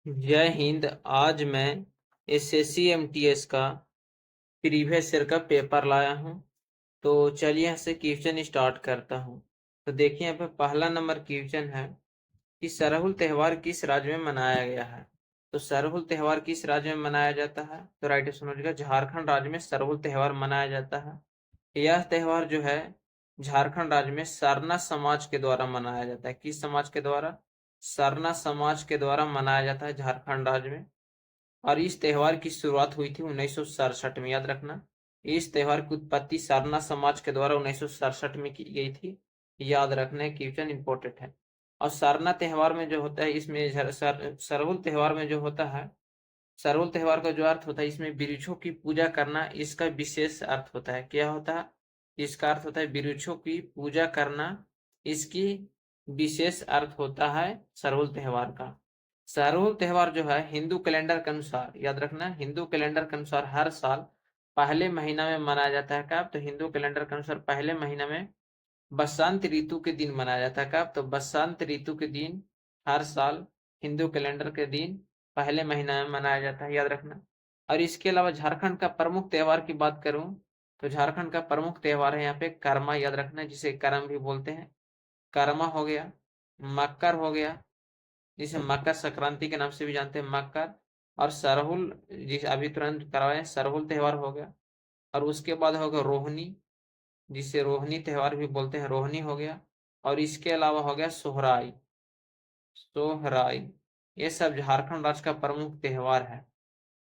जय हिंद। आज मैं एसएससी एमटीएस का प्रीवियस ईयर का पेपर लाया हूँ। तो चलिए यहाँ से क्वेश्चन स्टार्ट करता हूँ। तो देखिए यहाँ पे पहला नंबर क्वेश्चन है कि सरहुल त्योहार किस राज्य में मनाया गया है। तो सरहुल त्योहार किस राज्य में मनाया जाता है? तो राइट समझिएगा, झारखंड राज्य में सरहुल त्योहार मनाया जाता है। यह त्योहार जो है झारखंड राज्य में सरना समाज के द्वारा मनाया जाता है। किस समाज के द्वारा? सरना समाज के द्वारा मनाया जाता है झारखंड राज्य में। और इस त्योहार की शुरुआत हुई थी 1967 में, याद रखना। इस त्योहार की उत्पत्ति सरना समाज के द्वारा 1967 में की गई थी। याद रखना, क्वेश्चन इंपॉर्टेंट है। और सरना त्योहार में जो होता है, इसमें सरहुल त्योहार में जो होता है, सरहुल त्योहार का जो अर्थ होता है, इसमें वृक्षों की पूजा करना इसका विशेष अर्थ होता है। क्या होता है? इसका अर्थ होता है वृक्षों की पूजा करना। इसकी विशेष अर्थ होता है सरहुल त्योहार का। सरहुल त्योहार जो है हिंदू कैलेंडर के अनुसार, याद रखना, हिंदू कैलेंडर के अनुसार हर साल पहले महीना में मनाया जाता है। कब? तो हिंदू कैलेंडर के अनुसार पहले महीना में बसंत ऋतु के दिन मनाया जाता है। कब? तो बसंत ऋतु के दिन हर साल हिंदू कैलेंडर के दिन पहले महीना में मनाया जाता है, याद रखना। और इसके अलावा झारखंड का प्रमुख त्योहार की बात करूं तो झारखंड का प्रमुख त्योहार है यहाँ पे कर्मा, याद रखना, जिसे करम भी बोलते हैं। कर्मा हो गया, मकर हो गया, जिसे मकर संक्रांति के नाम से भी जानते हैं, मकर। और सरहुल, जिस अभी तुरंत करवाए, सरहुल त्योहार हो गया। और उसके बाद होगा रोहिणी, जिसे रोहिणी त्योहार भी बोलते हैं, रोहिणी हो गया। और इसके अलावा हो गया सोहराई। सोहराई, ये सब झारखंड राज्य का प्रमुख त्योहार है।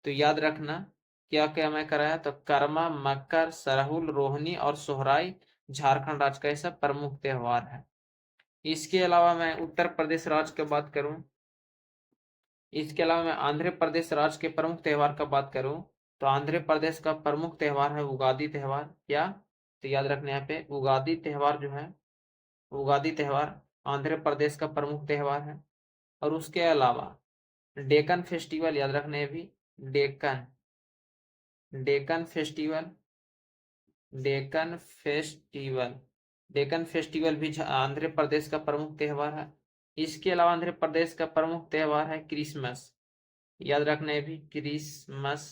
तो याद रखना क्या क्या मैं कराया। तो कर्मा, मकर, सरहुल, रोहिणी और सोहराई झारखंड राज्य का ये सब प्रमुख त्योहार है। इसके अलावा मैं उत्तर प्रदेश राज्य की बात करूं, इसके अलावा मैं आंध्र प्रदेश राज्य के प्रमुख त्योहार का बात करूं, तो आंध्र प्रदेश का प्रमुख त्योहार है उगादी त्योहार। क्या? तो याद रखने यहाँ पे उगादी त्योहार जो है, उगादी त्योहार आंध्र प्रदेश का प्रमुख त्योहार है। और उसके अलावा डेक्कन फेस्टिवल, याद रखने भी, Deccan, Deccan festival, Deccan festival, Deccan festival भी आंध्र प्रदेश का प्रमुख त्योहार है। इसके अलावा आंध्र प्रदेश का प्रमुख त्योहार है क्रिसमस, याद रखना भी, क्रिसमस।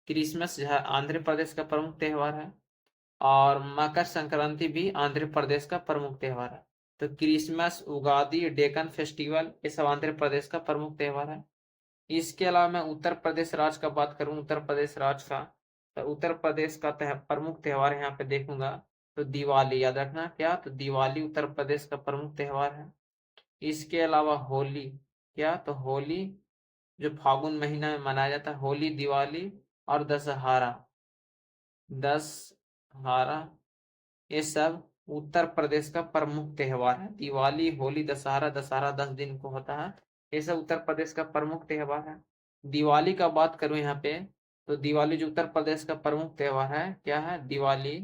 क्रिसमस आंध्र प्रदेश का प्रमुख त्योहार है। और मकर संक्रांति भी आंध्र प्रदेश का प्रमुख त्योहार है। तो क्रिसमस, उगादी, डेक्कन फेस्टिवल ये सब आंध्र प्रदेश का प्रमुख त्योहार है। इसके अलावा मैं उत्तर प्रदेश राज्य का बात करूं, उत्तर प्रदेश राज्य का, तो उत्तर प्रदेश का प्रमुख त्योहार यहाँ पे देखूंगा तो दिवाली, याद रखना। क्या? तो दिवाली उत्तर प्रदेश का प्रमुख त्योहार है। इसके अलावा होली, क्या? तो होली जो फागुन महीना में मनाया जाता है, होली, दिवाली और दशहरा, दशहरा ये सब उत्तर प्रदेश का प्रमुख त्योहार है। दिवाली, होली, दशहरा, दशहरा 10 दिन को होता है। ये सब उत्तर प्रदेश का प्रमुख त्योहार है। दिवाली का बात करूं यहाँ पे, तो दिवाली जो उत्तर प्रदेश का प्रमुख त्योहार है, क्या है? दिवाली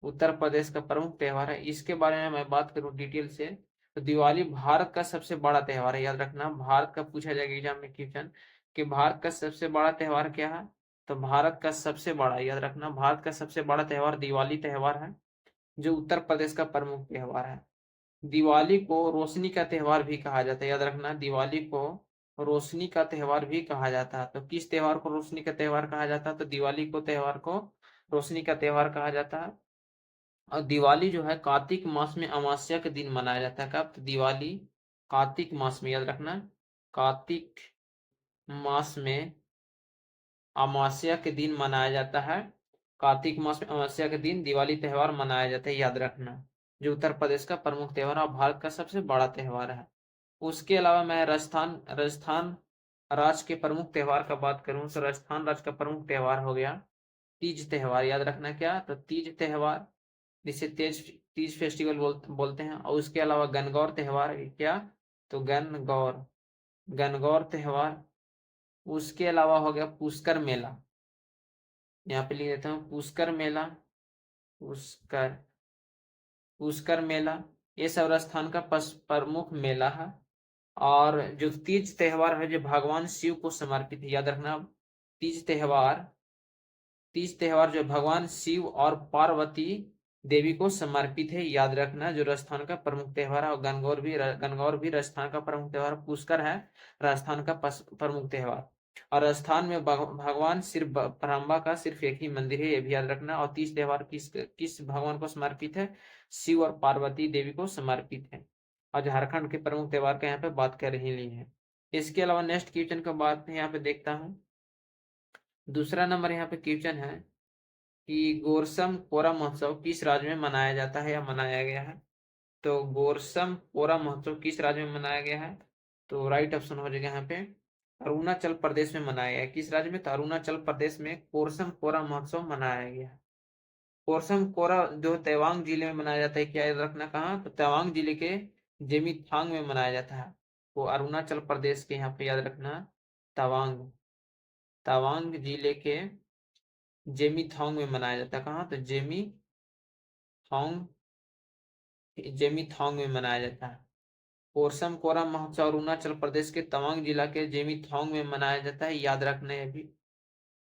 उत्तर प्रदेश का प्रमुख त्योहार है। इसके बारे में मैं बात करूं डिटेल से, तो दिवाली भारत का सबसे बड़ा त्योहार है। याद रखना, भारत का पूछा जाएगा एग्जाम में क्वेश्चन कि भारत का सबसे बड़ा त्योहार क्या है। तो भारत का सबसे बड़ा, याद रखना, भारत का सबसे बड़ा त्योहार दिवाली त्योहार है, जो उत्तर प्रदेश का प्रमुख त्योहार है। दिवाली को रोशनी का त्योहार भी कहा जाता है, याद रखना, दिवाली को रोशनी का त्योहार भी कहा जाता है। तो किस त्योहार को रोशनी का त्योहार कहा जाता है? तो दिवाली को त्योहार को रोशनी का त्योहार कहा जाता है। और दिवाली जो है कार्तिक मास में अमावस्या के दिन मनाया जाता है। कब? तो दिवाली कार्तिक मास में, याद रखना, कार्तिक मास में अमावस्या के दिन मनाया जाता है। कार्तिक मास में अमावस्या के दिन दिवाली त्योहार मनाया जाता है, याद रखना, जो उत्तर प्रदेश का प्रमुख त्योहार और भारत का सबसे बड़ा त्योहार है। उसके अलावा मैं राजस्थान राजस्थान राज्य के प्रमुख त्योहार का बात करूं, तो राजस्थान राज्य का प्रमुख त्योहार हो गया तीज त्योहार, याद रखना। क्या? तो तीज त्योहार, जिसे तेज तीज फेस्टिवल बोलते हैं। और उसके अलावा गणगौर त्योहार, क्या? तो गणगौर, गणगौर त्योहार। उसके अलावा हो गया पुष्कर मेला, यहाँ पे लिख देता हूँ पुष्कर मेला, पुष्कर, पुष्कर मेला, ये सब राजस्थान का प्रमुख मेला है। और जो तीज त्योहार है जो भगवान शिव को समर्पित है, याद रखना, तीज त्योहार, तीज त्योहार जो भगवान शिव और पार्वती देवी को समर्पित है, याद रखना। जो राजस्थान का प्रमुख त्योहार है, और गणगौर भी राजस्थान का प्रमुख त्योहार, पुष्कर है राजस्थान का प्रमुख त्योहार। और राजस्थान में भगवान सिर्फ ब्रह्मा का सिर्फ एक ही मंदिर है, ये भी याद रखना। और 30 त्योहार किस किस भगवान को समर्पित है? शिव और पार्वती देवी को समर्पित है। और झारखंड के प्रमुख त्योहार का यहाँ पे बात कर ही ली है। इसके अलावा नेक्स्ट क्वेश्चन का बात यहाँ पे देखता हूँ। दूसरा नंबर यहाँ पे क्वेश्चन है कि गोरसम कोरा महोत्सव किस राज्य में मनाया जाता है या मनाया गया है? तो गोरसम कोरा महोत्सव किस राज्य में मनाया गया है? तो राइट ऑप्शन हो जाएगा यहाँ पे अरुणाचल प्रदेश में मनाया गया है। किस राज्य में? तो अरुणाचल प्रदेश में कोरसम कोरा महोत्सव मनाया गया है। कोरसम कोरा जो तवांग जिले में मनाया जाता है, क्या याद रखना कहाँ? तो तवांग जिले के जेमिथांग में मनाया जाता है। वो अरुणाचल प्रदेश के यहाँ पे याद रखना तवांग तवांग जिले के जेमिथांग में मनाया जाता है। कहाँ? तो जेमिथांग में मनाया जाता है। कोरसम कोरा महोत्सव अरुणाचल प्रदेश के तवांग जिला के जेमिथांग में मनाया जाता है, याद रखना है अभी।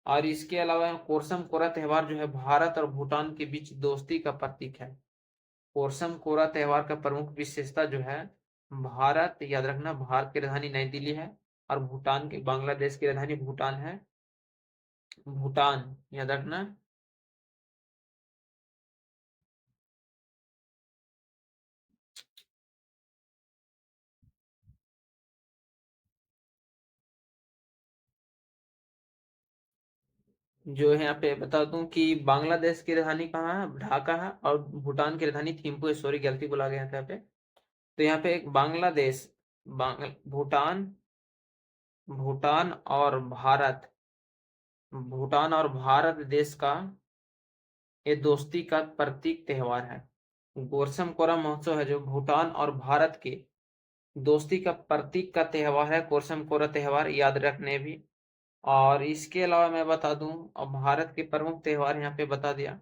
और इसके अलावा कोरसम कोरा त्योहार जो है भारत और भूटान के बीच दोस्ती का प्रतीक है। कोरसम कोरा त्योहार का प्रमुख विशेषता जो है भारत, याद रखना, भारत की राजधानी नई दिल्ली है और भूटान की बांग्लादेश की राजधानी भूटान है। भूटान, याद रखना। जो है यहाँ पे बता दूं कि बांग्लादेश की राजधानी कहाँ है? ढाका है। और भूटान की राजधानी थिम्पू है। सॉरी, गलती बोला गया था यहाँ पे। तो यहाँ पे एक बांग्लादेश, भूटान, भूटान और भारत, भूटान और भारत देश का ये दोस्ती का प्रतीक त्योहार है। गोरसम कोरा महोत्सव है जो भूटान और भारत के दोस्ती का प्रतीक का त्योहार है, कोरसम कोरा त्योहार, याद रखने भी। और इसके अलावा मैं बता दूं, अब भारत के प्रमुख त्योहार यहाँ पे बता दिया।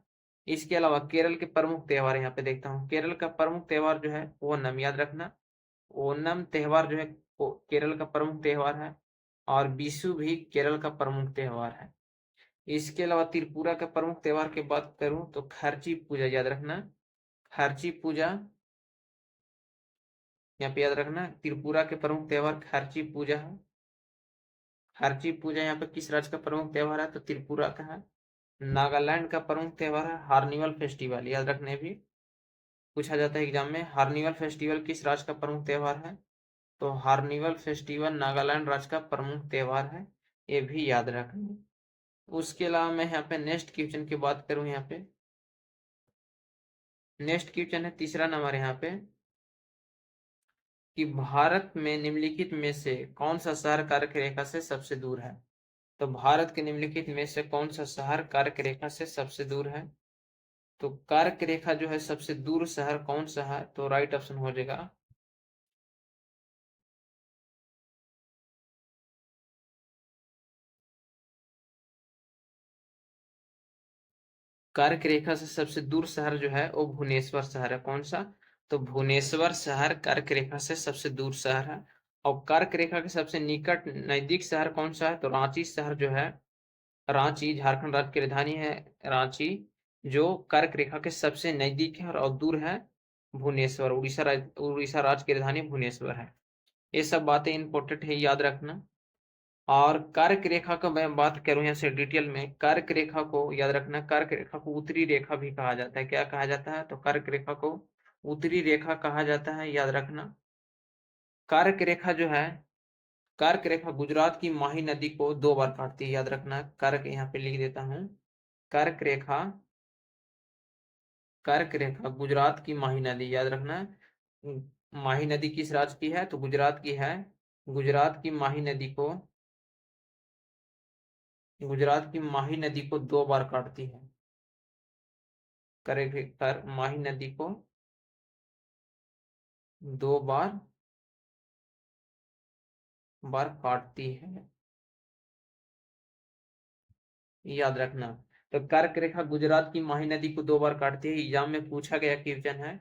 इसके अलावा केरल के प्रमुख त्योहार यहाँ पे देखता हूँ। केरल का प्रमुख त्योहार जो है ओनम, याद रखना। ओनम त्योहार जो है केरल का प्रमुख त्योहार है। और विशु भी केरल का प्रमुख त्योहार है। इसके अलावा त्रिपुरा का प्रमुख त्योहार की बात करूं तो खर्ची पूजा, याद रखना। खर्ची पूजा यहाँ पे याद रखना, त्रिपुरा के प्रमुख त्योहार खर्ची पूजा है। खर्ची पूजा यहाँ पे किस राज्य का प्रमुख त्योहार है? तो त्रिपुरा का है। नागालैंड का प्रमुख त्योहार है हार्निवल फेस्टिवल, याद रखने भी पूछा जाता है एग्जाम में। हार्निवल फेस्टिवल किस राज्य का प्रमुख त्योहार है? तो हार्निवल फेस्टिवल नागालैंड राज्य का प्रमुख त्योहार है, ये भी याद रखना। उसके अलावा मैं यहाँ पे नेक्स्ट क्वेश्चन की बात करूं, यहाँ पे नेक्स्ट क्वेश्चन है तीसरा नंबर यहाँ पे कि भारत में निम्नलिखित में से कौन सा शहर कर्क रेखा से सबसे दूर है? तो भारत के निम्नलिखित में से कौन सा शहर कर्क रेखा से सबसे दूर है? तो कर्क रेखा जो है सबसे दूर शहर कौन सा है? तो राइट ऑप्शन हो जाएगा कर्क रेखा से सबसे दूर शहर जो है वो भुवनेश्वर शहर है। कौन सा? तो भुवनेश्वर शहर कर्क रेखा से सबसे दूर शहर है। और कर्क रेखा के सबसे निकट नजदीक शहर कौन सा है? तो रांची शहर जो है, रांची झारखंड राज्य की राजधानी है रांची, जो कर्क रेखा के सबसे नजदीक है। और दूर है भुवनेश्वर, उड़ीसा राज्य की राजधानी भुवनेश्वर है। ये सब बातें इंपॉर्टेंट है, याद रखना। और कर्क रेखा का मैं बात करूं यहाँ से डिटेल में, कर्क रेखा को याद रखना, कर्क रेखा को उत्तरी रेखा भी कहा जाता है। क्या कहा जाता है? तो कर्क रेखा को उत्तरी रेखा कहा जाता है, याद रखना। कर्क रेखा जो है, कर्क रेखा गुजरात की माही नदी को 2 बार काटती है, याद रखना। कर्क यहाँ पे लिख देता हूँ। कर्क रेखा, कर्क रेखा गुजरात की माही नदी, याद रखना। माही नदी किस राज्य की है? तो गुजरात की है। गुजरात की माही नदी को, गुजरात की माही नदी को 2 बार काटती है। कर माही नदी को 2 बार काटती है, याद रखना। तो कर्क रेखा गुजरात की माही नदी को 2 बार काटती है। एग्जाम में पूछा गया क्वेश्चन है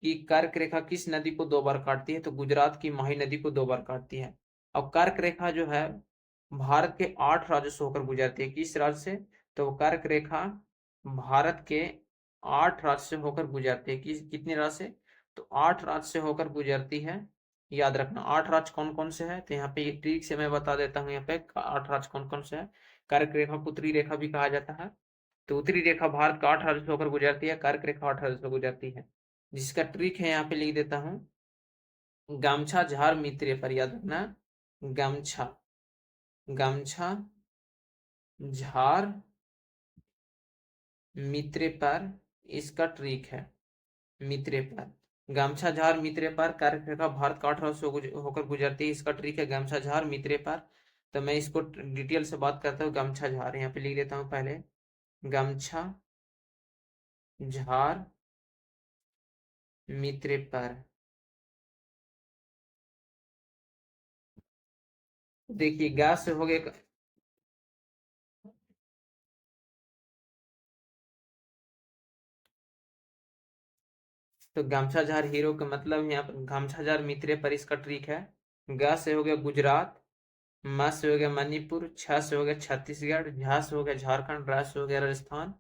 कि कर्क रेखा किस नदी को 2 बार काटती है? तो गुजरात की माही नदी को 2 बार काटती है। अब कर्क रेखा जो है भारत के 8 राज्यों से होकर गुजरती है। किस राज्य से? तो कर्क रेखा भारत के 8 राज्य से होकर गुजरती है। कितने राज्य से? तो 8 राज्य से होकर गुजरती है। याद रखना 8 राज्य कौन कौन से है, तो यहाँ पे एक ट्रिक से मैं बता देता हूँ। यहाँ पे 8 राज्य कौन कौन से है। कर्क रेखा को उत्तरी रेखा भी कहा जाता है। तो उत्तरी रेखा भारत का 8 राज्य से होकर गुजरती है, कर्क रेखा 8 राज्य से गुजरती है। जिसका ट्रिक है यहाँ पे लिख देता हूँ, गमछा झार मित्रे पर। याद रखना, गमछा गमछा झार मित्रे पर, इसका ट्रिक है मित्रे पर। गमछा झार मित्रे पर कर्क रेखा भारत का 8 राज्य से होकर गुजरती है, इसका ट्रिक है गमछा झार मित्रे पर। तो मैं इसको डिटेल से बात करता हूँ। गमछा झार यहाँ पे लिख देता हूँ पहले, गमछा झार मित्रे पर। देखिए गा से हो गया, तो गमछा झार हीरो का मतलब यहाँ पर गमछा झार मित्रे पर, इसका ट्रिक है। ग से हो गया गुजरात, म से हो गया मणिपुर, छ से हो गया छत्तीसगढ़, झ से हो गया झारखंड, र से हो गया राजस्थान,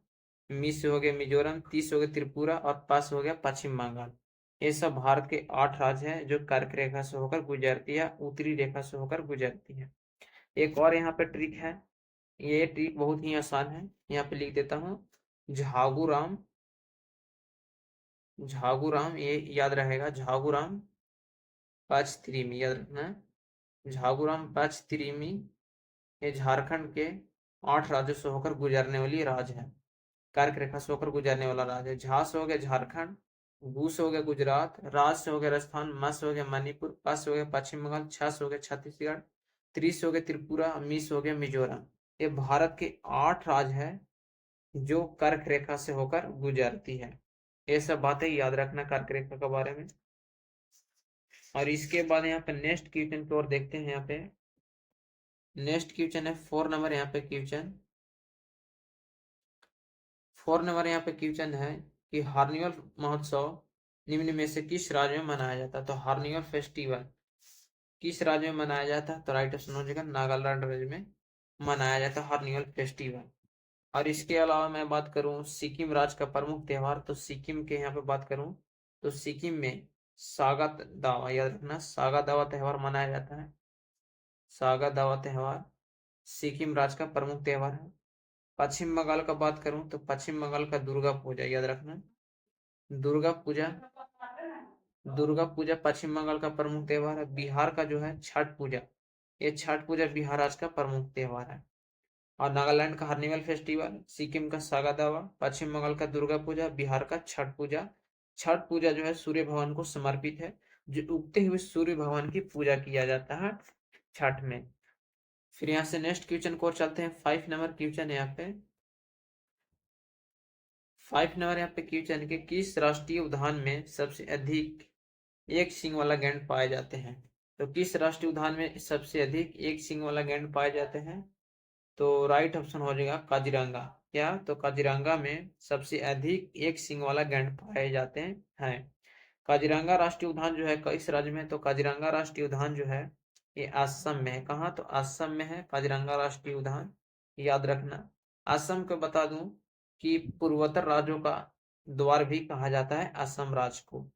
मी से हो गया मिजोरम, ती से हो गया त्रिपुरा और प से हो गया पश्चिम बंगाल। ये सब भारत के 8 राज्य हैं जो कर्क रेखा से होकर गुजरती है, उत्तरी रेखा से होकर गुजरती है। एक और यहाँ पे ट्रिक है, ये ट्रिक बहुत ही आसान है। यहाँ पे लिख देता हूँ, झागुराम झागुराम, ये याद रहेगा, झागुराम पचत्रिमी, याद रखना झागुराम पचत्रिमी। ये झारखंड के 8 राज्यों से होकर गुजरने वाली राज्य है, कर्क रेखा से होकर गुजरने वाला राज्य है। झा से हो गया झारखंड, गु से हो गया गुजरात, राज से हो गया राजस्थान, म से हो गया मणिपुर, प से हो गया पश्चिम बंगाल, छ से हो गया छत्तीसगढ़, त्रि से हो गया त्रिपुरा, मी से हो गया मिजोरम। ये भारत के 8 राज्य है जो कर्क रेखा से होकर गुजरती है। ये सब बातें याद रखना कर्क रेखा के बारे में। और इसके बाद यहाँ पे नेक्स्ट क्वेश्चन की ओर देखते हैं। यहाँ पे नेक्स्ट क्वेश्चन है 4 नंबर। यहाँ पे क्वेश्चन 4 नंबर यहाँ पे क्वेश्चन है कि हार्निवल महोत्सव निम्न में से किस राज्य में मनाया जाता है। तो हार्निवल फेस्टिवल किस राज्य में मनाया जाता है, तो राइट ऑप्शन हो जाएगा नागालैंड राज्य में मनाया जाता है हार्निवल फेस्टिवल। और इसके अलावा मैं बात करूं सिक्किम राज्य का प्रमुख त्योहार, तो सिक्किम के यहाँ पे बात करूं तो सिक्किम में सागा दावा, याद रखना सागा दावा त्योहार मनाया जाता है। सागा दावा त्योहार सिक्किम राज्य का प्रमुख त्योहार है। पश्चिम बंगाल का बात करूं तो पश्चिम बंगाल का दुर्गा पूजा, याद रखना दुर्गा पूजा दुर्गा पूजा पश्चिम बंगाल का प्रमुख त्योहार है। बिहार का जो है छठ पूजा, ये छठ पूजा बिहार राज्य का प्रमुख त्योहार है। और नागालैंड का हार्निवल फेस्टिवल, सिक्किम का सागा दावा, पश्चिम बंगाल का दुर्गा पूजा, बिहार का छठ पूजा। छठ पूजा जो है सूर्य भगवान को समर्पित है, जो उगते हुए सूर्य भगवान की पूजा किया जाता है छठ में। फिर यहाँ से नेक्स्ट क्वेश्चन को चलते हैं। 5 नंबर क्वेश्चन है यहाँ पे। 5 नंबर यहाँ पे क्वेश्चन के किस राष्ट्रीय उद्यान में सबसे अधिक एक सींग वाला गैंड पाए जाते हैं। तो किस राष्ट्रीय उद्यान में सबसे अधिक एक सींग वाला गैंड पाए जाते हैं, तो राइट ऑप्शन हो जाएगा काजीरंगा। क्या, तो काजीरंगा में सबसे अधिक एक सींग वाला गैंड पाए जाते हैं। काजीरंगा राष्ट्रीय उद्यान जो है किस राज्य में, तो काजीरंगा राष्ट्रीय उद्यान जो है ये असम में है। कहाँ, तो असम में है काजीरंगा राष्ट्रीय उद्यान, याद रखना। असम को बता दूं कि पूर्वोत्तर राज्यों का द्वार भी कहा जाता है असम राज्य को,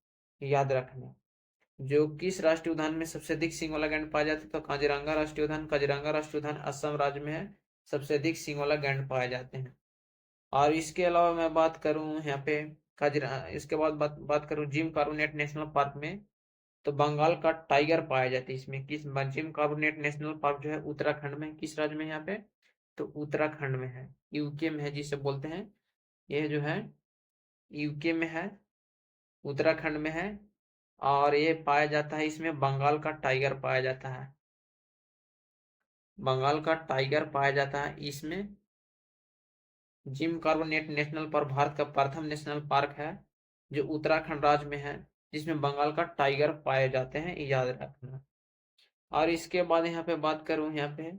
याद रखना। जो किस राष्ट्रीय उद्यान में सबसे अधिक सिंह वाला गैंड पाया जाता है, तो काजीरंगा राष्ट्रीय उद्यान। काजीरंगा राष्ट्रीय उद्यान असम राज्य में है, सबसे अधिक सिंह वाला गैंड पाए जाते हैं। और इसके अलावा मैं बात करूं यहाँ पे काजीरंगा, इसके बाद बात करूं जिम कार्बोनेट नेशनल पार्क में, तो बंगाल का टाइगर पाया जाता है इसमें। किस, जिम कार्बोनेट नेशनल पार्क जो है उत्तराखंड में, किस राज्य में यहाँ पे, तो उत्तराखंड में है, यूके में है जिसे बोलते हैं। ये जो है यूके में है, उत्तराखंड में है। और ये पाया जाता है इसमें बंगाल का टाइगर पाया जाता है, बंगाल का टाइगर पाया जाता है इसमें। Gym carbonate national park Bharat का प्रथम नेशनल पार्क है जो उत्तराखंड राज्य में है, जिसमें बंगाल का टाइगर पाए जाते हैं, याद रखना। और इसके बाद यहाँ पे बात करूं, यहाँ पे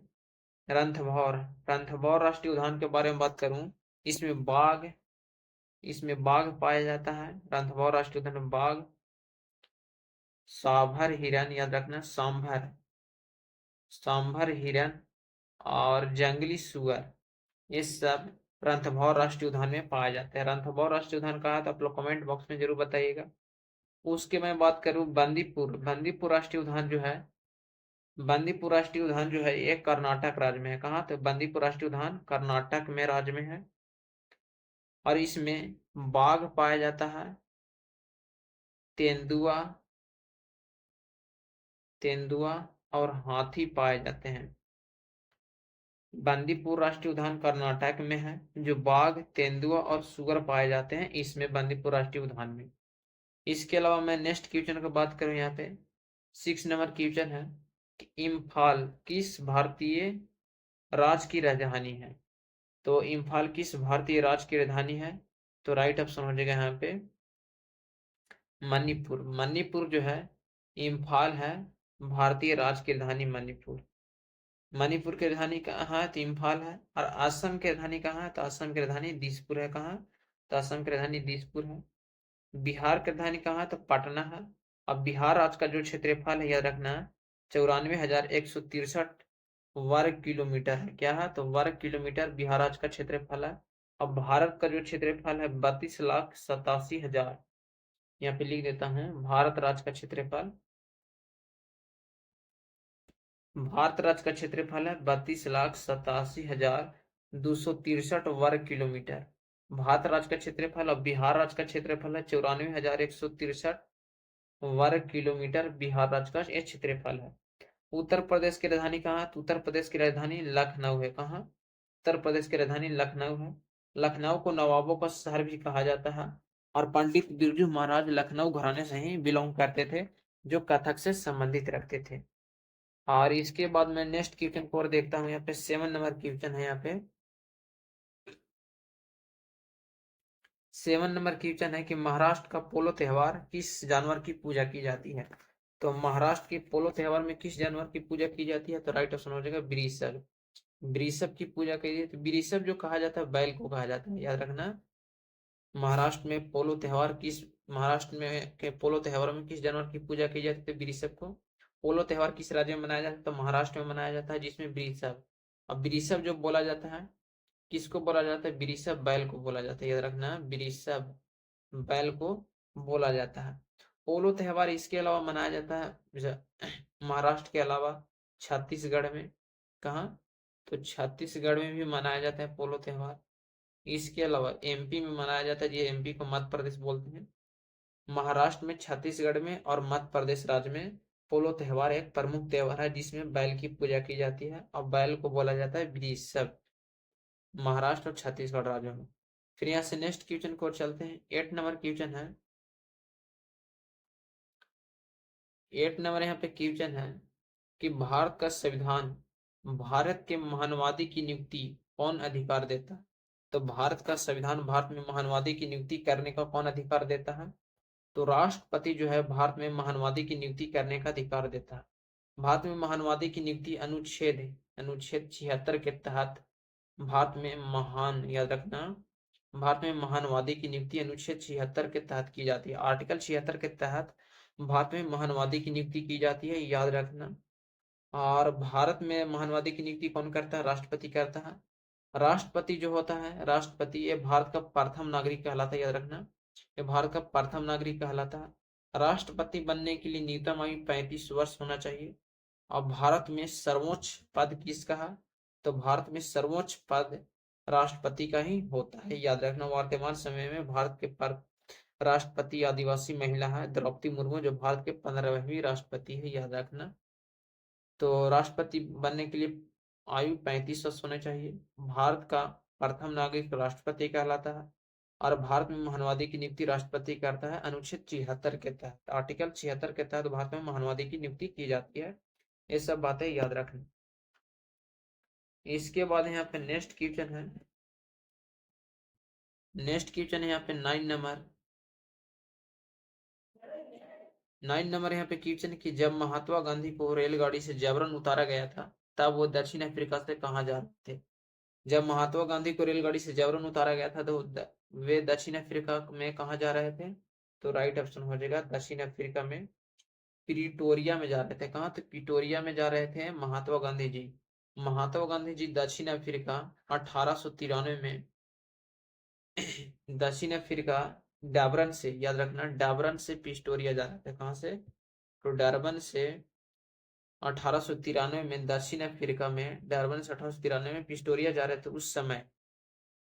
रणथंभौर रणथंभौर राष्ट्रीय उद्यान के बारे में बात करूं, इसमें बाघ इसमें बाघ पाया जाता है। रणथंभौर राष्ट्रीय उद्यान में बाघ, सांभर हिरन, याद रखना सांभर सांभर हिरन और जंगली सुअर, ये सब रणथंभौर राष्ट्रीय उद्यान में पाया जाता है। रणथंभौर राष्ट्रीय उद्यान कहाँ है तो आप लोग कमेंट बॉक्स में जरूर बताइएगा। उसके मैं बात करूँ बंदीपुर, बंदीपुर राष्ट्रीय उद्यान जो है, बंदीपुर राष्ट्रीय उद्यान जो है ये कर्नाटक राज्य में है। कहाँ तो बंदीपुर राष्ट्रीय उद्यान कर्नाटक में राज्य में है और इसमें बाघ पाया जाता है, तेंदुआ, तेंदुआ और हाथी पाए जाते हैं। बंदीपुर राष्ट्रीय उद्यान कर्नाटक में है, जो बाघ, तेंदुआ और सुगर पाए जाते हैं इसमें बंदीपुर राष्ट्रीय उद्यान में। इसके अलावा मैं नेक्स्ट क्वेश्चन की बात करूं, यहाँ पे 6 नंबर क्वेश्चन है कि इम्फाल किस भारतीय राज्य की राजधानी है। तो इम्फाल किस भारतीय राज्य की राजधानी है तो राइट ऑप्शन हो जाएगा यहाँ पे मणिपुर। मणिपुर जो है इम्फाल है भारतीय राज्य की राजधानी मणिपुर। मणिपुर की राजधानी कहाँ है तो इम्फाल है। और असम की राजधानी कहाँ है तो असम की राजधानी दिसपुर है। कहाँ तो असम की राजधानी दिसपुर है। बिहार की राजधानी कहाँ है तो पटना है। अब बिहार राज्य का जो क्षेत्रफल है याद रखना 94,163 वर्ग किलोमीटर है। क्या है तो वर्ग किलोमीटर बिहार राज्य का क्षेत्रफल है। अब भारत का जो क्षेत्रफल है 32,87,000, यहाँ पे लिख देता हूँ भारत राज्य का क्षेत्रफल, भारत राज्य का क्षेत्रफल है 32,87,263 वर्ग किलोमीटर भारत राज्य का क्षेत्रफल। और बिहार राज्य का क्षेत्रफल है 94,163 वर्ग किलोमीटर बिहार राज्य का यह क्षेत्रफल है। उत्तर प्रदेश की राजधानी कहाँ है तो उत्तर प्रदेश की राजधानी लखनऊ है। कहाँ उत्तर प्रदेश की राजधानी लखनऊ है। लखनऊ को नवाबों का शहर भी कहा जाता है और पंडित बिरजू महाराज लखनऊ घराने से ही बिलोंग करते थे, जो कथक से संबंधित रखते थे। और इसके बाद मैं नेक्स्ट क्वेश्चन को और देखता हूँ, यहाँ पे 7 नंबर क्वेश्चन है। यहाँ पे 7 नंबर क्वेश्चन है कि महाराष्ट्र का पोलो त्योहार किस जानवर की पूजा की जाती है। तो महाराष्ट्र के पोलो त्योहार में किस जानवर की पूजा की जाती है तो राइट ऑप्शन हो जाएगा वृषभ। वृषभ की पूजा की जाती है। वृषभ जो कहा जाता है बैल को कहा जाता है, याद रखना। महाराष्ट्र में पोलो त्योहार किस, महाराष्ट्र में के पोलो त्योहार में किस जानवर की पूजा की जाती है वृषभ को। पोलो त्योहार किस राज्य में मनाया जाता है तो महाराष्ट्र में मनाया जाता है, जिसमें वृषभ। अब वृषभ जो बोला जाता है किसको बोला जाता है, वृषभ बैल को बोला जाता है, याद रखना वृषभ बैल को बोला जाता है। पोलो त्योहार इसके अलावा मनाया जाता है महाराष्ट्र के अलावा छत्तीसगढ़ में। कहाँ तो छत्तीसगढ़ में भी मनाया जाता है पोलो त्योहार। इसके अलावा एमपी में मनाया जाता है, ये एमपी को मध्य प्रदेश बोलते हैं। महाराष्ट्र में, छत्तीसगढ़ में और मध्य प्रदेश राज्य में पोलो त्योहार एक प्रमुख त्योहार है जिसमें बैल की पूजा की जाती है और बैल को बोला जाता है वृषभ, महाराष्ट्र और छत्तीसगढ़ राज्यों में। फिर यहाँ से नेक्स्ट क्वेश्चन को चलते हैं। 8 नंबर क्वेश्चन है, 8 नंबर यहाँ पे क्वेश्चन है कि भारत का संविधान, भारत के महानवादी की नियुक्ति कौन अधिकार देता है। तो भारत का संविधान भारत में महानवादी की नियुक्ति करने का कौन अधिकार देता है तो राष्ट्रपति जो है भारत में महानवादी की नियुक्ति करने का अधिकार देता है। भारत में महानवादी की नियुक्ति अनुच्छेद 76 के तहत भारत में महान, याद रखना, भारत में महानवादी की नियुक्ति अनुच्छेद 76 के तहत की जाती है। आर्टिकल 76 के तहत भारत में महानवादी की नियुक्ति की जाती है, याद रखना। और भारत में महानवादी की नियुक्ति कौन करता है, राष्ट्रपति करता है। राष्ट्रपति जो होता है, राष्ट्रपति ये भारत का प्रथम नागरिक कहलाता है, याद रखना, ये भारत का प्रथम नागरिक कहलाता है। राष्ट्रपति बनने के लिए न्यूनतम आयु 35 वर्ष होना चाहिए। और भारत में सर्वोच्च पद किसका है तो भारत में सर्वोच्च पद राष्ट्रपति का ही होता है, याद रखना। वर्तमान समय में भारत के पर राष्ट्रपति आदिवासी महिला है द्रौपदी मुर्मू, जो भारत के 15वीं राष्ट्रपति है, याद रखना। तो राष्ट्रपति बनने के लिए आयु 35 वर्ष होना चाहिए। भारत का प्रथम नागरिक राष्ट्रपति कहलाता है और भारत में महानवादी की नियुक्ति राष्ट्रपति करता है अनुच्छेद 76 के तहत। आर्टिकल 76 के तहत भारत में महानवादी की नियुक्ति की जाती है। ये सब बातें याद रखना। इसके बाद यहाँ पे नेक्स्ट क्वेश्चन है, नेक्स्ट क्वेश्चन है यहाँ पे 9 नंबर, 9 नंबर यहाँ पे क्वेश्चन कि जब महात्मा गांधी को रेलगाड़ी से जबरन उतारा गया था तब वो दक्षिण अफ्रीका से कहाँ जा रहे थे। जब महात्मा गांधी को रेलगाड़ी से जबरन उतारा गया था तो वे दक्षिण अफ्रीका में कहाँ जा रहे थे तो राइट ऑप्शन हो जाएगा दक्षिण अफ्रीका में प्रिटोरिया में जा रहे थे। कहाँ तो प्रिटोरिया में जा रहे थे महात्मा गांधी जी। महात्मा गांधी जी दक्षिण अफ्रीका 1893 में दक्षिण अफ्रीका डाबरन से, याद रखना, डाबरन से पिस्टोरिया जा रहे थे। कहाँ से? तो डरबन से 1893 में, दक्षिण अफ्रीका में डरबन से 1893 में पिस्टोरिया जा रहे थे। उस समय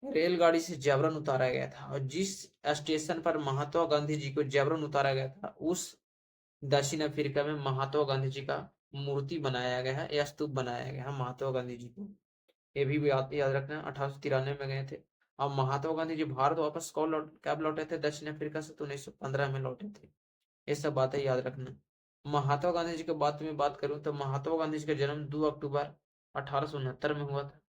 रेलगाड़ी से जबरन उतारा गया था, और जिस स्टेशन पर महात्मा गांधी जी को जबरन उतारा गया था, उस दक्षिण अफ्रीका में महात्मा गांधी जी का मूर्ति बनाया गया है या स्तूप बनाया गया है महात्मा गांधी जी को। ये भी याद रखना, 1893 में गए थे। और महात्मा गांधी जी भारत वापस कब लौटे थे दक्षिण अफ्रीका से? तो 1915 में लौटे थे। ये सब बातें याद रखना। महात्मा गांधी जी के बात में बात करूं तो महात्मा गांधी जी का जन्म 2 अक्टूबर 1869 में हुआ था,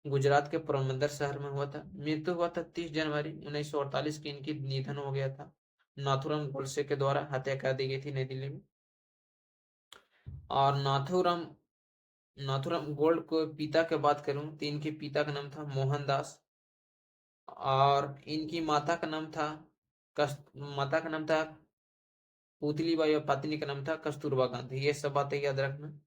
गुजरात के पोरबंदर शहर में हुआ था। मृत्यु हुआ था 30 जनवरी 1948 की, इनकी निधन हो गया था। नाथूराम गोडसे के द्वारा हत्या कर दी गई थी नई दिल्ली में। और नाथूराम गोल्ड को पिता के बात करूं तो इनके पिता का नाम था मोहनदास, और इनकी माता का नाम था पुतलीबाई, और पत्नी का नाम था कस्तूरबा गांधी। ये सब बातें याद रखना।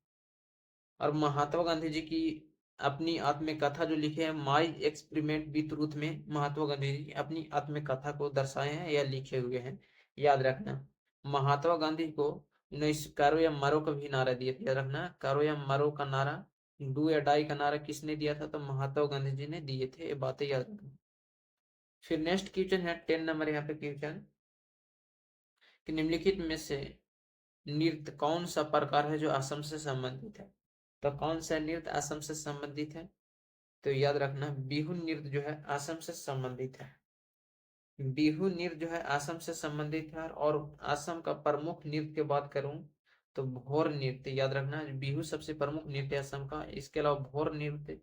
और महात्मा गांधी जी की अपनी आत्मकथा जो लिखे हैं, माई एक्सपेरिमेंट विथ ट्रूथ, में महात्मा गांधी जी अपनी आत्मकथा को दर्शाए हैं या लिखे हुए हैं, याद रखना। महात्मा गांधी को करो या मरो का भी नारा दिया था, याद रखना। करो या मरो का नारा, डू या डाई का नारा किसने दिया था? तो महात्मा गांधी जी ने दिए थे। ये बातें याद रखना। फिर नेक्स्ट क्वेश्चन है 10 नंबर यहाँ पे क्वेश्चन, कि निम्नलिखित में से नृत्य कौन सा प्रकार है जो असम से संबंधित है? तो कौन सा नृत्य असम से संबंधित है? तो याद रखना, बिहू नृत्य जो है असम से संबंधित है। बिहू नृत्य जो है असम से संबंधित है। और असम का प्रमुख नृत्य की बात करूं तो भोर नृत्य, याद रखना। बिहू सबसे प्रमुख नृत्य है असम का। इसके अलावा भोर नृत्य,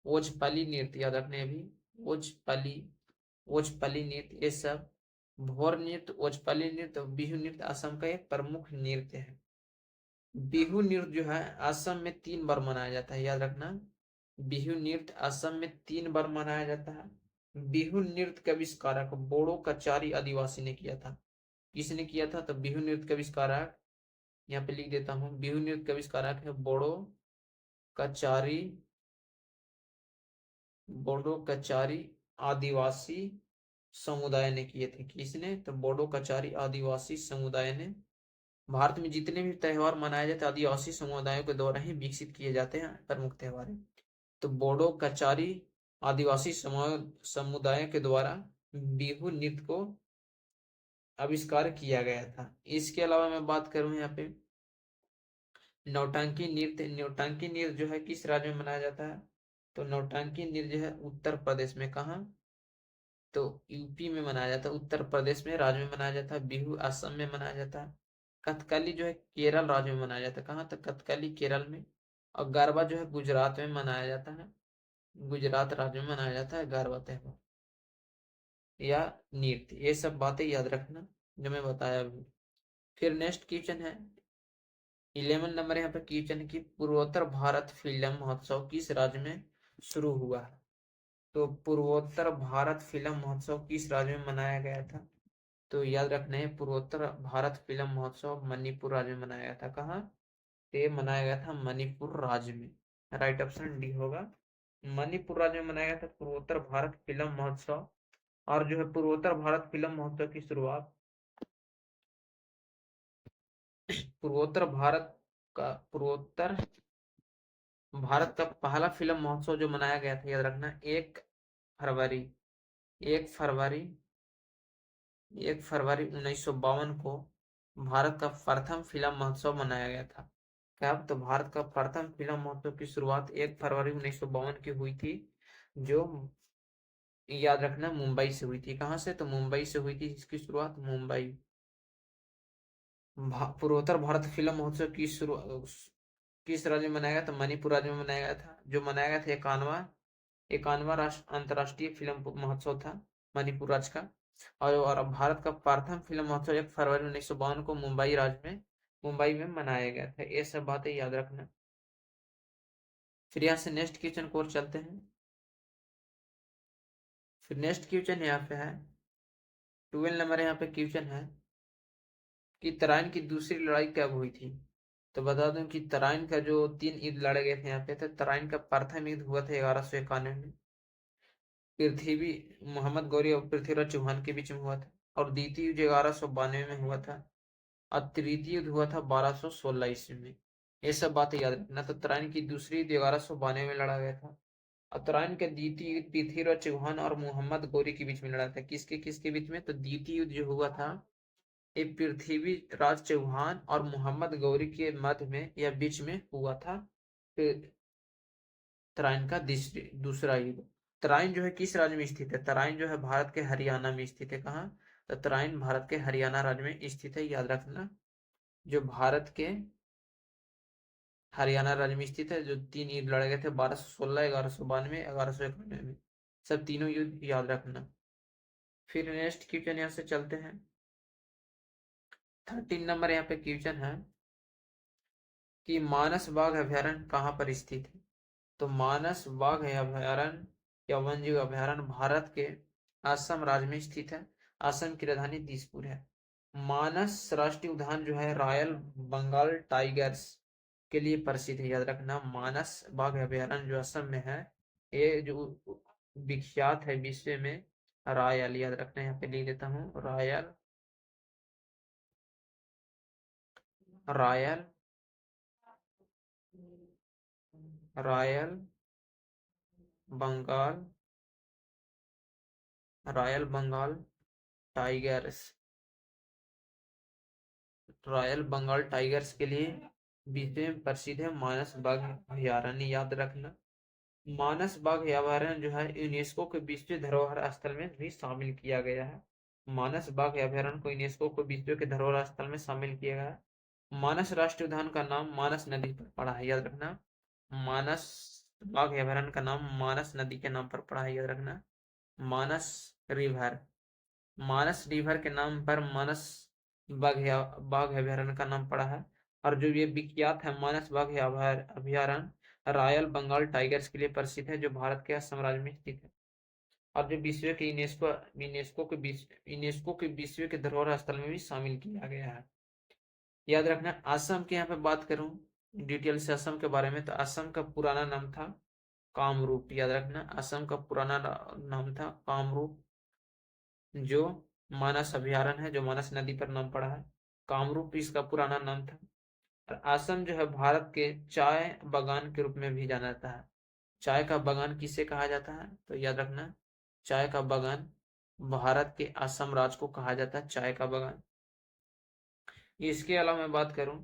ओजपाली नृत्य, याद रखने अभी, ओजपाली ओजपाली नृत्य, ये सब भोर नृत्य, ओजपाली नृत्य और बिहू नृत्य असम का एक प्रमुख नृत्य है। बिहू नृत्य जो है असम में 3 बार मनाया जाता है, याद रखना। बिहू नृत्य असम में 3 बार मनाया जाता है। बिहू नृत्य का आविष्कारक बोडो कचारी आदिवासी ने किया था। किसने किया था? तो बिहू नृत्य का आविष्कारक, यहाँ पे लिख देता हूँ, बिहू नृत्य का आविष्कारक है बोडो कचारी, बोडो कचारी आदिवासी समुदाय ने किए थे। किसने? तो बोडो कचारी आदिवासी समुदाय ने। भारत में जितने भी त्योहार मनाए जाते हैं आदिवासी समुदायों के द्वारा ही विकसित किए जाते हैं, प्रमुख त्योहार है। तो बोडो कचारी आदिवासी समुदाय के द्वारा बिहू नृत्य को आविष्कार किया गया था। इसके अलावा मैं बात करूं यहाँ पे नौटंकी नृत्य। नौटंकी नृत्य जो है किस राज्य में मनाया जाता है? तो नौटंकी नृत्य जो है उत्तर प्रदेश में। कहाँ? तो यूपी में मनाया जाता है, उत्तर प्रदेश में राज्य में मनाया जाता है। बिहू असम में मनाया जाता है। कथकली जो है केरल राज्य में मनाया जाता है। कहाँ? तो कथकली केरल में। और गरबा जो है गुजरात में मनाया जाता है, गुजरात राज्य में मनाया जाता है गरबा त्योहार या नृत्य। ये सब बातें याद रखना जो मैं बताया अभी। फिर नेक्स्ट क्वेश्चन है 11 नंबर यहाँ पे क्वेश्चन है कि पूर्वोत्तर भारत फिल्म महोत्सव किस राज्य में शुरू हुआ है? तो पूर्वोत्तर भारत फिल्म महोत्सव किस राज्य में मनाया गया था? तो याद रखना है, पूर्वोत्तर भारत फिल्म महोत्सव मणिपुर राज्य में मनाया गया था। कहाँ? तो ये मनाया गया था मणिपुर राज्य में। राइट ऑप्शन डी होगा, मणिपुर राज्य में मनाया गया था पूर्वोत्तर भारत फिल्म महोत्सव। और जो है पूर्वोत्तर भारत फिल्म महोत्सव की शुरुआत पूर्वोत्तर भारत पूर्वोत्तर भारत का पहला फिल्म महोत्सव जो मनाया गया था, याद रखना, 1 फरवरी 1 फरवरी 1 फरवरी 1952 को भारत का प्रथम फिल्म महोत्सव मनाया गया था। कब? तो भारत का प्रथम फिल्म महोत्सव की शुरुआत 1 फरवरी 1952 की हुई थी, जो याद रखना मुंबई से हुई थी। कहाँ से? तो मुंबई से हुई थी इसकी शुरुआत, मुंबई। पूर्वोत्तर भारत फिल्म महोत्सव की शुरुआत किस राज्य में मनाया गया? तो मणिपुर राज्य में मनाया गया था, जो मनाया गया था 51वां राष्ट्र अंतर्राष्ट्रीय फिल्म महोत्सव था मणिपुर राज्य का। और भारत का प्रथम फिल्म महोत्सव 1 फरवरी 1952 को मुंबई में मनाया गया था। ये सब बातें याद रखना। फिर यहाँ से नेक्स्ट क्वेश्चन को और चलते हैं। फिर नेक्स्ट क्वेश्चन यहाँ पे है 12 नंबर यहाँ पे क्वेश्चन है कि तराइन की दूसरी लड़ाई कब हुई थी? तो बता दूं कि तराइन का जो 3 युद्ध लड़े गए थे यहाँ पे, तो तराइन का प्रथम युद्ध हुआ था 1191 में। पृथ्वी मोहम्मद गौरी और पृथ्वीराज चौहान के बीच में हुआ था। और द्वितीय युद्ध 1192 में हुआ था। और तृतीय युद्ध हुआ था 1216 ईस्वी में। ये सब बातें याद रखना। तो तराइन की दूसरी युद्ध 1192 में लड़ा गया था। और तराइन के द्वितीय युद्ध पृथ्वीराज चौहान और मोहम्मद गौरी के बीच में लड़ा था। किसके किसके बीच में? तो द्वितीय युद्ध जो हुआ था ये पृथ्वीराज चौहान और मोहम्मद गौरी के मध्य में या बीच में हुआ था। तराइन का दूसरा युद्ध। तराइन जो है किस राज्य में स्थित है? तराइन जो है भारत के हरियाणा में स्थित है। कहाँ? तो तराइन भारत के हरियाणा राज्य में स्थित है, याद रखना। जो भारत के हरियाणा राज्य में स्थित है। जो 3 युद्ध लड़े गए थे 1216, 1192, 1191 में। सब तीनों युद्ध याद रखना। फिर नेक्स्ट क्वेश्चन यहाँ से चलते हैं। 13 नंबर यहाँ पे क्वेश्चन है कि मानस बाघ अभ्यारण्य कहाँ पर स्थित है? तो मानस बाघ अभ्यारण्य या वन जीव अभ्यारण्य भारत के असम राज्य में स्थित है। असम की राजधानी दिसपुर है। मानस राष्ट्रीय उद्यान जो है रॉयल बंगाल टाइगर्स के लिए प्रसिद्ध है, याद रखना। मानस बाघ अभ्यारण्य जो असम में है, ये जो विख्यात है विश्व में, रॉयल, याद रखना। यहाँ पे लिख देता हूँ, royal, royal, royal Bengal, royal Bengal tigers, royal Bengal tigers के लिए विश्व में प्रसिद्ध है मानस बाघ अभयारण्य, याद रखना। मानस बाघ अभयारण्य जो है यूनेस्को के विश्व धरोहर स्थल में भी शामिल किया गया है। मानस बाघ अभयारण्य को यूनेस्को को विश्व के धरोहर स्थल में शामिल किया गया है। मानस राष्ट्रीय उद्यान का नाम मानस नदी पर पड़ा है, याद रखना। मानस बाघ अभयारण्य का नाम मानस नदी के नाम पर पड़ा है, याद रखना। मानस रिवर, मानस रिवर के नाम पर मानस बाघ अभयारण्य का नाम पड़ा है। और जो ये विख्यात है मानस बाघ अभयारण्य रॉयल बंगाल टाइगर्स के लिए प्रसिद्ध है, जो भारत के असम राज्य में स्थित है। और जो विश्व के यूनेस्को के विश्व के धरोहर स्थल में भी शामिल किया गया है, याद रखना। असम के यहाँ पे बात करूं डिटेल से असम के बारे में, तो असम का पुराना नाम था कामरूप, याद रखना। असम का पुराना नाम था कामरूप, जो मानस अभयारण्य है, जो मानस नदी पर नाम पड़ा है। कामरूप इसका पुराना नाम था। और असम जो है भारत के चाय बागान के रूप में भी जाना जाता है। चाय का बागान किसे कहा जाता है? तो याद रखना, चाय का बागान भारत के असम राज्य को कहा जाता है, चाय का बागान। इसके अलावा मैं बात करूं,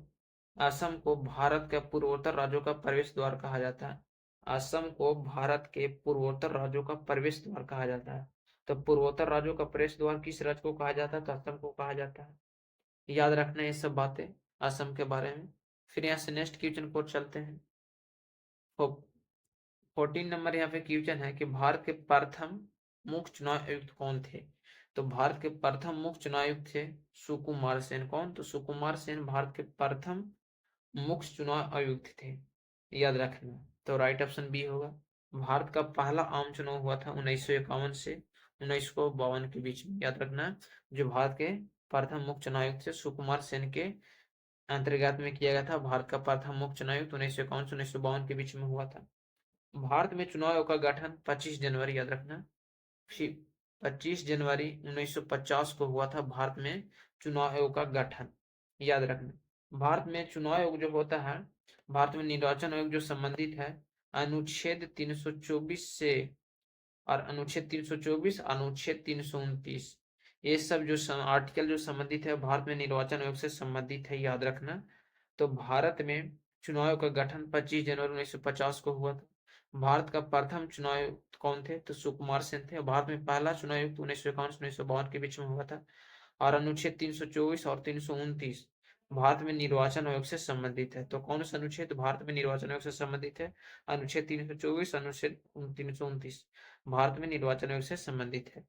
असम को भारत के पूर्वोत्तर राज्यों का प्रवेश द्वार कहा जाता है। असम को भारत के पूर्वोत्तर राज्यों का प्रवेश द्वार कहा जाता है। तो पूर्वोत्तर राज्यों का प्रवेश द्वार किस राज्य को कहा जाता है? तो असम को कहा जाता है, याद रखना ये सब बातें असम के बारे में। फिर यहाँ से नेक्स्ट क्वेश्चन को चलते हैं। 14 नंबर यहाँ पे क्वेश्चन है कि भारत के प्रथम मुख्य चुनाव आयुक्त कौन थे? तो भारत के प्रथम मुख्य चुनाव आयुक्त थे सुकुमार सेन। कौन? तो सुकुमार सेन भारत के प्रथम मुख्य चुनाव आयुक्त थे, याद रखना। तो राइट ऑप्शन बी होगा। भारत का पहला आम चुनाव हुआ था 1951 से 1952 के बीच में, याद रखना। जो भारत के प्रथम मुख्य चुनाव आयुक्त थे सुकुमार सेन के अंतर्गत में किया गया था। भारत का प्रथम मुख्य चुनाव आयुक्त 1951 से 1952 के बीच में हुआ था। भारत में चुनाव आयोग का गठन 25 जनवरी, याद रखना। 25 जनवरी 1950 को हुआ था भारत में चुनाव आयोग का गठन, याद रखना। भारत में चुनाव आयोग जो होता है, भारत में निर्वाचन आयोग जो संबंधित है अनुच्छेद 324 से, और अनुच्छेद 324, अनुच्छेद 329, ये सब जो आर्टिकल जो संबंधित है भारत में निर्वाचन आयोग से संबंधित है, याद रखना। तो भारत में चुनाव आयोग का गठन 25 जनवरी 1950 को हुआ था। भारत का प्रथम चुनाव आयुक्त कौन थे? तो सुकुमार सेन थे। भारत में पहला चुनाव आयुक्त 1951 से 1952 के बीच में हुआ था। और अनुच्छेद 324 और 329 भारत में निर्वाचन आयोग से संबंधित है। तो कौन सा अनुच्छेद भारत में निर्वाचन आयोग से संबंधित है? अनुच्छेद 324, अनुच्छेद 329 भारत में निर्वाचन आयोग से संबंधित है।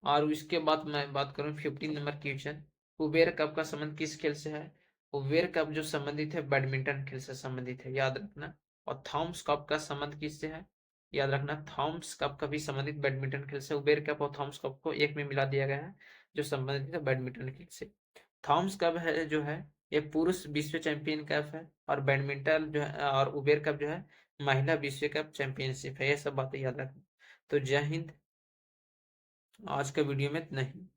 और इसके बाद मैं बात करूं 15 नंबर क्वेश्चन, उबेर कप का संबंध किस खेल से है? उबेर कप जो संबंधित है बैडमिंटन खेल से संबंधित है, याद रखना। और थॉम्स कप का संबंध किससे है? याद रखना, थॉम्स कप का भी संबंधित बैडमिंटन खेल से। उबेर कप और थॉम्स कप को एक में मिला दिया गया है, जो संबंधित है बैडमिंटन खेल से। थॉम्स कप है जो है ये पुरुष विश्व चैंपियन कप है, और बैडमिंटन जो है और उबेर कप जो है महिला विश्व कप चैंपियनशिप है। ये सब बातें याद रखना। तो जय हिंद। आज का वीडियो में इतना ही।